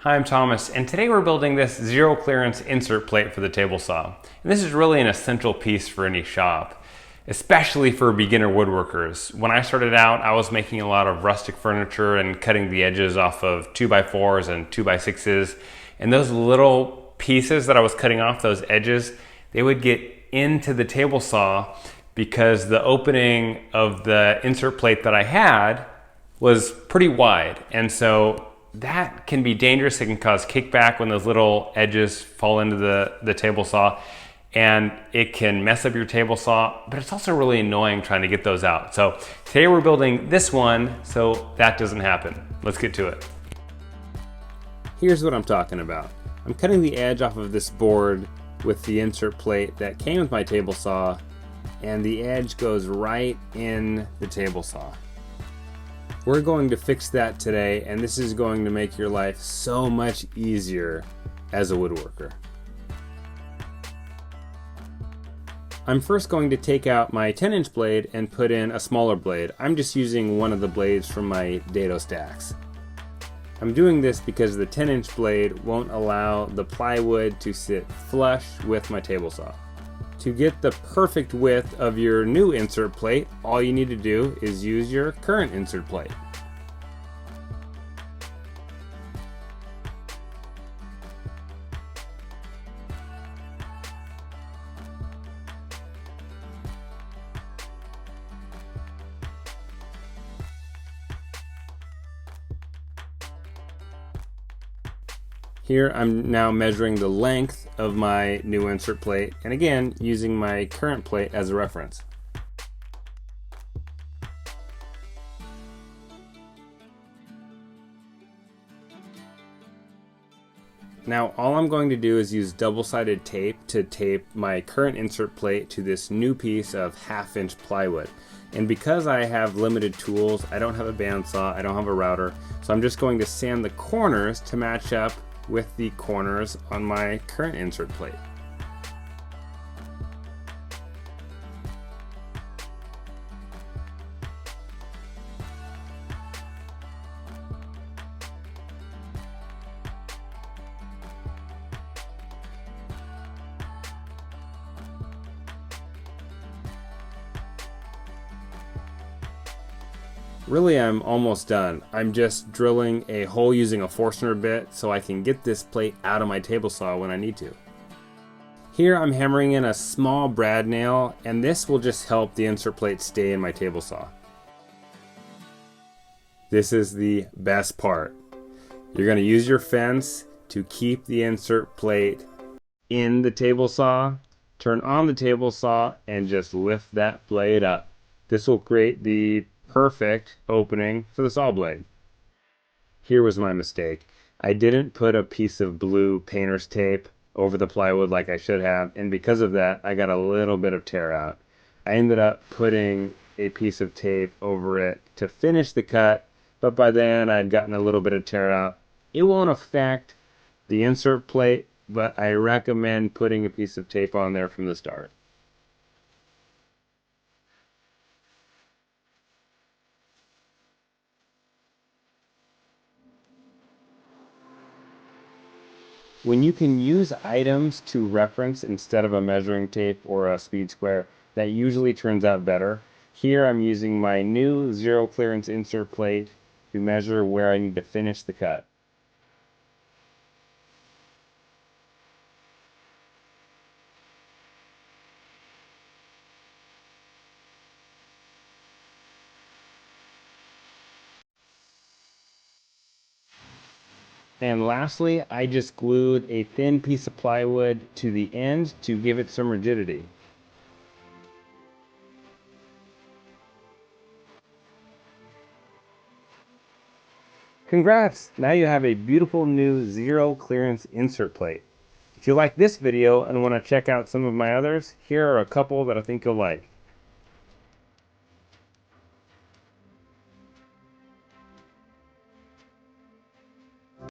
Hi, I'm Thomas, and today we're building this zero clearance insert plate for the table saw. And this is really an essential piece for any shop, especially for beginner woodworkers. When I started out, I was making a lot of rustic furniture and cutting the edges off of 2x4s and 2x6s. And those little pieces that I was cutting off, those edges, they would get into the table saw because the opening of the insert plate that I had was pretty wide. And so that can be dangerous. It can cause kickback when those little edges fall into the table saw, and it can mess up your table saw, but it's also really annoying trying to get those out. So today we're building this one so that doesn't happen. Let's get to it. Here's what I'm talking about. I'm cutting the edge off of this board with the insert plate that came with my table saw, and the edge goes right in the table saw. We're going to fix that today, and this is going to make your life so much easier as a woodworker. I'm first going to take out my 10-inch blade and put in a smaller blade. I'm just using one of the blades from my dado stacks. I'm doing this because the 10-inch blade won't allow the plywood to sit flush with my table saw. To get the perfect width of your new insert plate, all you need to do is use your current insert plate. Here I'm now measuring the length of my new insert plate, and again using my current plate as a reference. Now all I'm going to do is use double-sided tape to tape my current insert plate to this new piece of 1/2-inch plywood. And because I have limited tools, I don't have a bandsaw, I don't have a router, so I'm just going to sand the corners to match up with the corners on my current insert plate. Really, I'm almost done. I'm just drilling a hole using a Forstner bit so I can get this plate out of my table saw when I need to. Here I'm hammering in a small brad nail, and this will just help the insert plate stay in my table saw. This is the best part. You're going to use your fence to keep the insert plate in the table saw, turn on the table saw, and just lift that blade up. This will create the perfect opening for the saw blade. Here was my mistake. I didn't put a piece of blue painter's tape over the plywood like I should have, and because of that I got a little bit of tear out. I ended up putting a piece of tape over it to finish the cut, but by then I'd gotten a little bit of tear out. It won't affect the insert plate, but I recommend putting a piece of tape on there from the start. When you can use items to reference instead of a measuring tape or a speed square, that usually turns out better. Here I'm using my new zero clearance insert plate to measure where I need to finish the cut. And lastly, I just glued a thin piece of plywood to the end to give it some rigidity. Congrats! Now you have a beautiful new zero clearance insert plate. If you like this video and want to check out some of my others, here are a couple that I think you'll like.